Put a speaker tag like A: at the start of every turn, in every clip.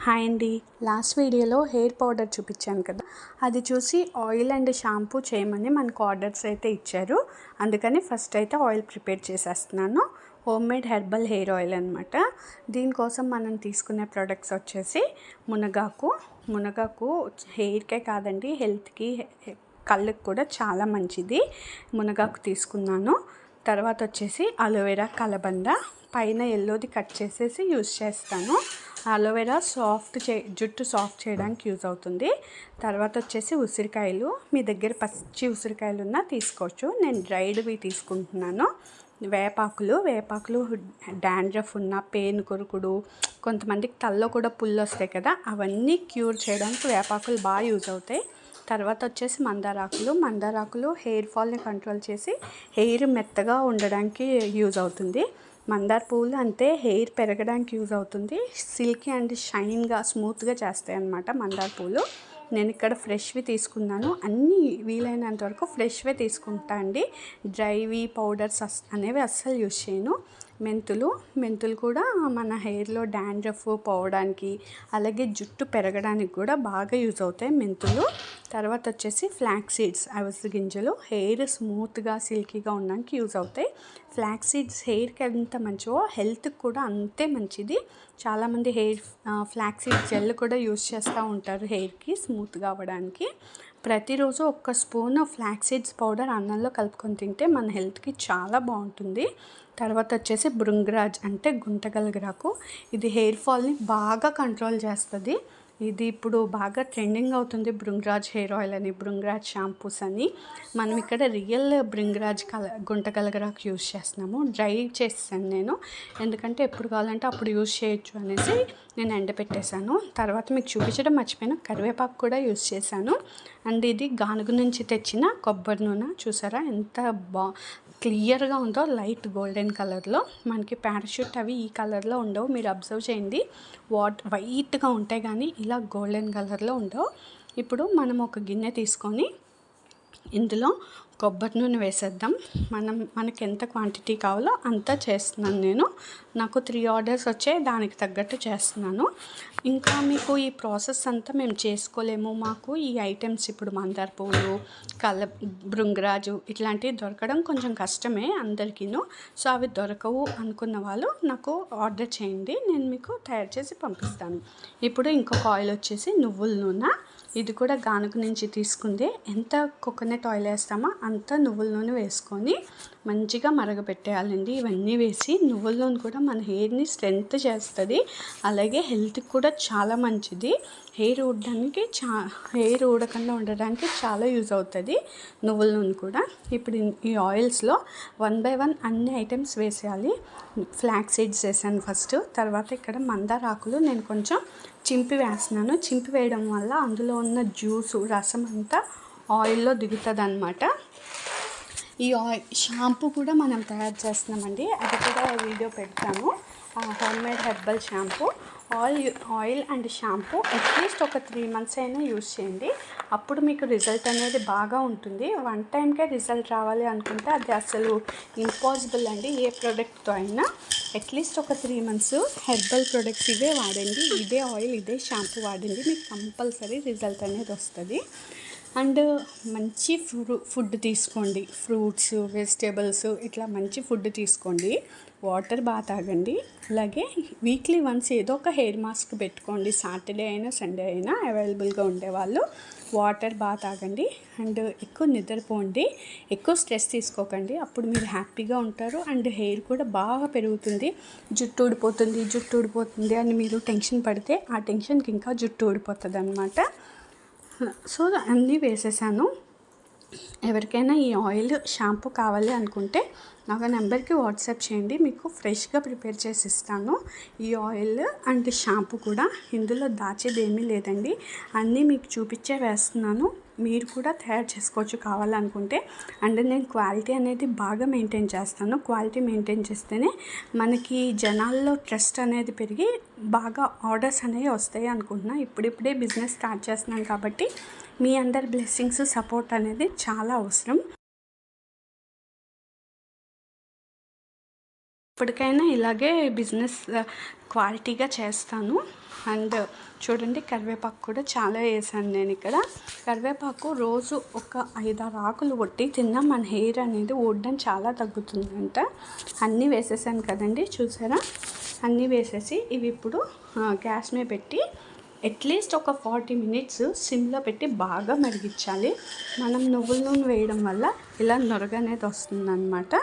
A: Hi అండి. Last వీడియోలో hair powder చూపించాను కదా, అది చూసి ఆయిల్ అండ్ షాంపూ చేయమని మనకు ఆర్డర్స్ అయితే ఇచ్చారు. అందుకని ఫస్ట్ అయితే ఆయిల్ ప్రిపేర్ చేసేస్తున్నాను. Home made herbal hair oil అనమాట. దీనికోసం మనం తీసుకునే ప్రొడక్ట్స్ వచ్చేసి మునగాకు హెయిర్కే కాదండి, హెల్త్కి కళ్ళకి కూడా చాలా మంచిది. మునగాకు తీసుకున్నాను. తర్వాత వచ్చేసి అలోవెరా కలబంద పైన ఎల్లోది కట్ చేసేసి యూజ్ చేస్తాను. అలోవెరా జుట్టు సాఫ్ట్ చేయడానికి యూజ్ అవుతుంది. తర్వాత వచ్చేసి ఉసిరికాయలు, మీ దగ్గర పచ్చి ఉసిరికాయలు ఉన్నా తీసుకోవచ్చు. నేను డ్రైడ్వి తీసుకుంటున్నాను. వేపాకులు డాండ్రఫ్ ఉన్న, పేను కొరుకుడు, కొంతమందికి తలలో కూడా పుళ్ళు వస్తాయి కదా, అవన్నీ క్యూర్ చేయడానికి వేపాకులు బాగా యూజ్ అవుతాయి. తర్వాత వచ్చేసి మందారాకులు హెయిర్ ఫాల్ని కంట్రోల్ చేసి హెయిర్ మెత్తగా ఉండడానికి యూజ్ అవుతుంది. మందార పువ్వులు అంతే, హెయిర్ పెరగడానికి యూజ్ అవుతుంది. సిల్కీ అండ్ షైన్గా స్మూత్గా చేస్తాయి అన్నమాట మందార పువ్వులు. నేను ఇక్కడ ఫ్రెష్వి తీసుకున్నాను. అన్నీ వీలైనంత వరకు ఫ్రెష్వే తీసుకుంటా అండి. డ్రైవి పౌడర్స్ అనేవి అస్సలు యూజ్ చేయను. మెంతులు కూడా మన హెయిర్లో డాండ్రఫ్ పోవడానికి, అలాగే జుట్టు పెరగడానికి కూడా బాగా యూజ్ అవుతాయి మెంతులు. తర్వాత వచ్చేసి ఫ్లాక్స్ సీడ్స్, అవిసె గింజలు హెయిర్ స్మూత్గా సిల్కీగా ఉండడానికి యూజ్ అవుతాయి. ఫ్లాక్స్ సీడ్స్ హెయిర్కి ఎంత మంచివో హెల్త్కి కూడా అంతే మంచిది. చాలామంది ఫ్లాక్స్ సీడ్స్ జెల్ కూడా యూజ్ చేస్తూ ఉంటారు హెయిర్కి స్మూత్గా అవ్వడానికి. ప్రతిరోజు 1 స్పూన్ ఫ్లాక్స్ సీడ్స్ పౌడర్ అన్నంలో కలుపుకొని తింటే మన హెల్త్కి చాలా బాగుంటుంది. తర్వాత వచ్చేసి భృంగరాజ్ అంటే గుంటగలగరాకు, ఇది హెయిర్ ఫాల్ని బాగా కంట్రోల్ చేస్తుంది. ఇది ఇప్పుడు బాగా ట్రెండింగ్ అవుతుంది. భృంగరాజ్ హెయిర్ ఆయిల్ అని, భృంగరాజ్ షాంపూస్ అని. మనం ఇక్కడ రియల్ భృంగరాజ్ గుంటగలగరాకు యూజ్ చేస్తున్నాము. డ్రై చేసాను నేను, ఎందుకంటే ఎప్పుడు కావాలంటే అప్పుడు యూజ్ చేయొచ్చు అనేసి నేను ఎండపెట్టేశాను. తర్వాత మీకు చూపించడం మర్చిపోయాను, కరివేపాకు కూడా యూజ్ చేశాను. అండ్ ఇది గానుగ నుంచి తెచ్చిన కొబ్బరి నూనె, చూసారా ఎంత క్లియర్గా ఉందో, లైట్ గోల్డెన్ కలర్లో. మనకి పారాషూట్ అవి ఈ కలర్లో ఉండవు, మీరు అబ్జర్వ్ చేయండి. వైట్గా ఉంటాయి కానీ ఇలా గోల్డెన్ కలర్లో ఉండవు. ఇప్పుడు మనం ఒక గిన్నె తీసుకొని ఇందులో కొబ్బరి నూనె వేసేద్దాం. మనకి ఎంత క్వాంటిటీ కావాలో అంతా చేస్తున్నాను నేను. నాకు 3 ఆర్డర్స్ వచ్చాయి, దానికి తగ్గట్టు చేస్తున్నాను. ఇంకా మీకు ఈ ప్రాసెస్ అంతా మేము చేసుకోలేము, మాకు ఈ ఐటమ్స్ ఇప్పుడు మందార పువ్వులు, భృంగరాజు ఇట్లాంటివి దొరకడం కొంచెం కష్టమే అందరికీను. సో అవి దొరకవు అనుకున్న వాళ్ళు నాకు ఆర్డర్ చేయండి, నేను మీకు తయారు చేసి పంపిస్తాను. ఇప్పుడు ఇంకొక ఆయిల్ వచ్చేసి నువ్వుల నూనె, ఇది కూడా గానుగ నుంచి తీసుకుందే. ఎంత కోకోనట్ ఆయిల్ వేస్తామో అంత నువ్వుల నూనె వేసుకొని మంచిగా మరగపెట్టేయాలండి. ఇవన్నీ వేసి, నువ్వుల నూనె కూడా మన హెయిర్ని స్ట్రెంగ్త్ చేస్తుంది, అలాగే హెల్త్కి కూడా చాలా మంచిది. హెయిర్ ఊడకుండా ఉండడానికి చాలా యూజ్ అవుతుంది నువ్వుల నూనె కూడా. ఇప్పుడు ఈ ఆయిల్స్లో 1 by 1 అన్ని ఐటమ్స్ వేసేయాలి. ఫ్లాక్స్ సీడ్స్ వేసాను ఫస్ట్. తర్వాత ఇక్కడ మందార ఆకులు నేను కొంచెం చింపి వేస్తున్నాను. చింపి వేయడం వల్ల అందులో ఉన్న రసం అంతా ఆయిల్లో దిగుతుంది అన్నమాట. ఈ షాంపూ కూడా మనం తయారు చేస్తున్నామండి, అది కూడా వీడియో పెడతాను. Home made herbal shampoo, oil and shampoo at least ఒక 3 months అయినా యూజ్ చేయండి. అప్పుడు మీకు రిజల్ట్ అనేది బాగా ఉంటుంది. 1 టైంకే రిజల్ట్ రావాలి అనుకుంటే అది అసలు ఇంపాసిబుల్ అండి. ఏ ప్రోడక్ట్తో అయినా అట్లీస్ట్ ఒక 3 months హెర్బల్ ప్రొడక్ట్స్ ఇవే వాడండి, ఇదే ఆయిల్ ఇదే షాంపూ వాడండి, మీకు కంపల్సరీ రిజల్ట్ అనేది వస్తుంది. అండ్ మంచి ఫుడ్ తీసుకోండి, ఫ్రూట్స్, వెజిటేబుల్స్, ఇట్లా మంచి ఫుడ్ తీసుకోండి. వాటర్ బాగా తాగండి. అలాగే వీక్లీ వన్స్ ఏదో ఒక హెయిర్ మాస్క్ పెట్టుకోండి. సాటర్డే అయినా సండే అయినా అవైలబుల్గా ఉండేవాళ్ళు. వాటర్ బాగా తాగండి అండ్ ఎక్కువ నిద్రపోండి. ఎక్కువ స్ట్రెస్ తీసుకోకండి, అప్పుడు మీరు హ్యాపీగా ఉంటారు అండ్ హెయిర్ కూడా బాగా పెరుగుతుంది. జుట్టు ఊడిపోతుంది అని మీరు టెన్షన్ పడితే ఆ టెన్షన్కి ఇంకా జుట్టు ఊడిపోతుంది అన్నమాట. సో అన్నీ వేసేసాను. ఎవరికైనా ఈ ఆయిల్ షాంపూ కావాలి అనుకుంటే నాకు నెంబర్కి వాట్సాప్ చేయండి, మీకు ఫ్రెష్గా ప్రిపేర్ చేసి ఇస్తాను. ఈ ఆయిల్ అండ్ షాంపూ కూడా ఇందులో దాచేది ఏమీ లేదండి, అన్నీ మీకు చూపించే వేస్తున్నాను. మీరు కూడా తయారు చేసుకోవచ్చు కావాలనుకుంటే. అండ్ నేను క్వాలిటీ అనేది బాగా మెయింటైన్ చేస్తాను. క్వాలిటీ మెయింటైన్ చేస్తేనే మనకి జనాల్లో ట్రస్ట్ అనేది పెరిగి బాగా ఆర్డర్స్ అనేవి వస్తాయి అనుకుంటున్నా. ఇప్పుడిప్పుడే బిజినెస్ స్టార్ట్ చేస్తున్నాను కాబట్టి మీ అందరి బ్లెస్సింగ్స్, సపోర్ట్ అనేది చాలా అవసరం. ఇప్పటికైనా ఇలాగే బిజినెస్ క్వాలిటీగా చేస్తాను. అండ్ చూడండి కరివేపాకు కూడా చాలా వేసాను నేను ఇక్కడ. కరివేపాకు రోజు ఒక 5-6 ఆకులు కొట్టి తిన్నా మన హెయిర్ అనేది ఊడడం చాలా తగ్గుతుందంట. అన్నీ వేసేసాను కదండి, చూసారా? అన్నీ వేసేసి ఇవి ఇప్పుడు గ్యాస్ మీద పెట్టి అట్లీస్ట్ ఒక 40 మినిట్స్ సిమ్లో పెట్టి బాగా మరిగించాలి. మనం నువ్వుల నూనె వేయడం వల్ల ఇలా నొరగ అనేది వస్తుందన్నమాట.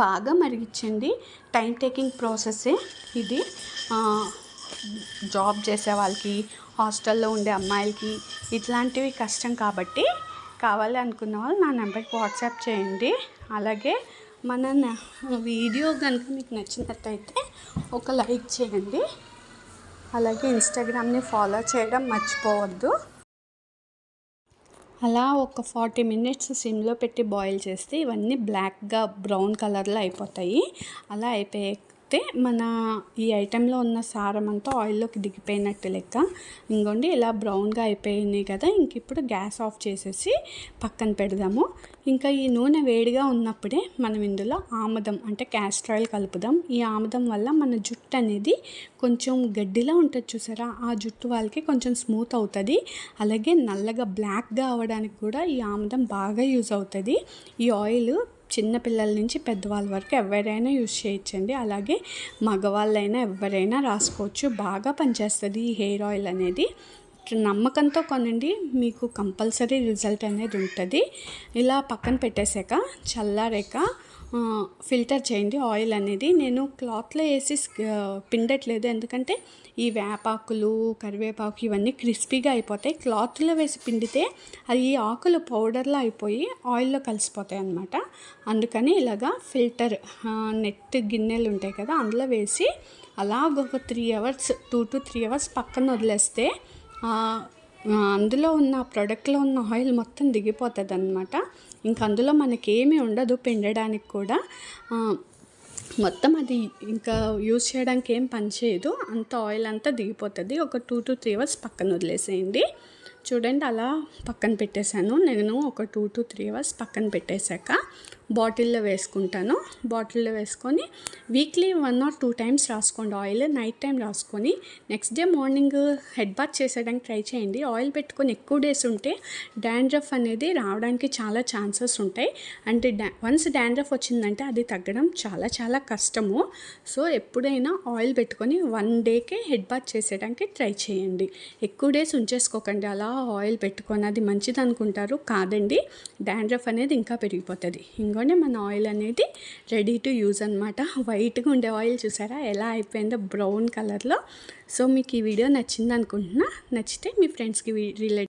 A: బాగా మరిగించండి. టైం టేకింగ్ ప్రాసెస్సే ఇది. జాబ్ చేసే వాళ్ళకి, హాస్టల్లో ఉండే అమ్మాయిలకి ఇట్లాంటివి కష్టం కాబట్టి కావాలి అనుకున్న వాళ్ళు నా నెంబర్కి వాట్సాప్ చేయండి. అలాగే మన వీడియో కనుక మీకు నచ్చినట్టయితే ఒక లైక్ చేయండి. అలాగే ఇన్స్టాగ్రామ్ని ఫాలో చేయడం మర్చిపోవద్దు. అలా ఒక 40 మినిట్స్ సిమ్లో పెట్టి బాయిల్ చేస్తే ఇవన్నీ బ్లాక్గా బ్రౌన్ కలర్లో అయిపోతాయి. అలా అయిపోతే మన ఈ ఐటెంలో ఉన్న సారం అంతా ఆయిల్లోకి దిగిపోయినట్టు లెక్క. ఇంకోండి ఇలా బ్రౌన్గా అయిపోయినాయి కదా. ఇంక ఇప్పుడు గ్యాస్ ఆఫ్ చేసేసి పక్కన పెడదాము. ఇంకా ఈ నూనె వేడిగా ఉన్నప్పుడే మనం ఇందులో ఆముదం అంటే క్యాస్టర్ ఆయిల్ కలుపుదాం. ఈ ఆముదం వల్ల మన జుట్టు అనేది కొంచెం గడ్డిలా ఉంటుంది చూసారా, ఆ జుట్టు వాళ్ళకి కొంచెం స్మూత్ అవుతుంది. అలాగే నల్లగా బ్లాక్గా అవ్వడానికి కూడా ఈ ఆముదం బాగా యూజ్ అవుతుంది. ఈ ఆయిల్ చిన్నపిల్లల నుంచి పెద్దవాళ్ళ వరకు ఎవరైనా యూజ్ చేయొచ్చండి. అలాగే మగవాళ్ళైనా ఎవరైనా రాసుకోవచ్చు. బాగా పనిచేస్తుంది ఈ హెయిర్ ఆయిల్ అనేది. నమ్మకంతో కొనండి, మీకు కంపల్సరీ రిజల్ట్ అనేది ఉంటుంది. ఇలా పక్కన పెట్టేశాక చల్లారాక ఫిల్టర్ చేయండి ఆయిల్ అనేది. నేను క్లాత్లో వేసి పిండట్లేదు, ఎందుకంటే ఈ వేపాకులు, కరివేపాకు ఇవన్నీ క్రిస్పీగా అయిపోతాయి. క్లాత్లో వేసి పిండితే అది ఆకులు పౌడర్లో అయిపోయి ఆయిల్లో కలిసిపోతాయి అన్నమాట. అందుకని ఇలాగా ఫిల్టర్ నెట్ గిన్నెలు ఉంటాయి కదా, అందులో వేసి అలాగ ఒక 3 అవర్స్ 2 to 3 అవర్స్ పక్కన వదిలేస్తే అందులో ఉన్న ప్రోడక్ట్లో ఉన్న ఆయిల్ మొత్తం దిగిపోతుంది అన్నమాట. ఇంక అందులో మనకేమీ ఉండదు పిండడానికి కూడా. మొత్తం అది ఇంకా యూజ్ చేయడానికి ఏం పని చేయదు, అంత ఆయిల్ అంతా దిగిపోతుంది. ఒక 2 to 3 అవర్స్ పక్కన వదిలేసేయండి. చూడండి అలా పక్కన పెట్టేశాను నేను. ఒక 2 to 3 అవర్స్ పక్కన పెట్టేశాక బాటిల్లో వేసుకుంటాను. బాటిల్లో వేసుకొని వీక్లీ 1 or 2 టైమ్స్ రాసుకోండి ఆయిల్. నైట్ టైం రాసుకొని next day morning head bath చేసేయడానికి ట్రై చేయండి. ఆయిల్ పెట్టుకొని ఎక్కువ డేస్ ఉంటే డాండ్రఫ్ అనేది రావడానికి చాలా ఛాన్సెస్ ఉంటాయి. అంటే వన్స్ డాండ్రఫ్ వచ్చిందంటే అది తగ్గడం చాలా చాలా కష్టము. సో ఎప్పుడైనా ఆయిల్ పెట్టుకొని 1 డేకే హెడ్ బాత్ చేసేయడానికి ట్రై చేయండి. ఎక్కువ డేస్ ఉంచేసుకోకండి అలా ఆయిల్ పెట్టుకొని. అది మంచిది అనుకుంటారు, కాదండి, డాండ్రఫ్ అనేది ఇంకా పెరిగిపోతుంది. ఇంకోనే మన ఆయిల్ అనేది రెడీ టు యూజ్ అనమాట. వైట్గా ఉండే ఆయిల్ చూసారా ఎలా అయిపోయిందో బ్రౌన్ కలర్లో. సో మీకు ఈ వీడియో నచ్చింది అనుకుంటున్నా. నచ్చితే మీ ఫ్రెండ్స్కి రిలేట్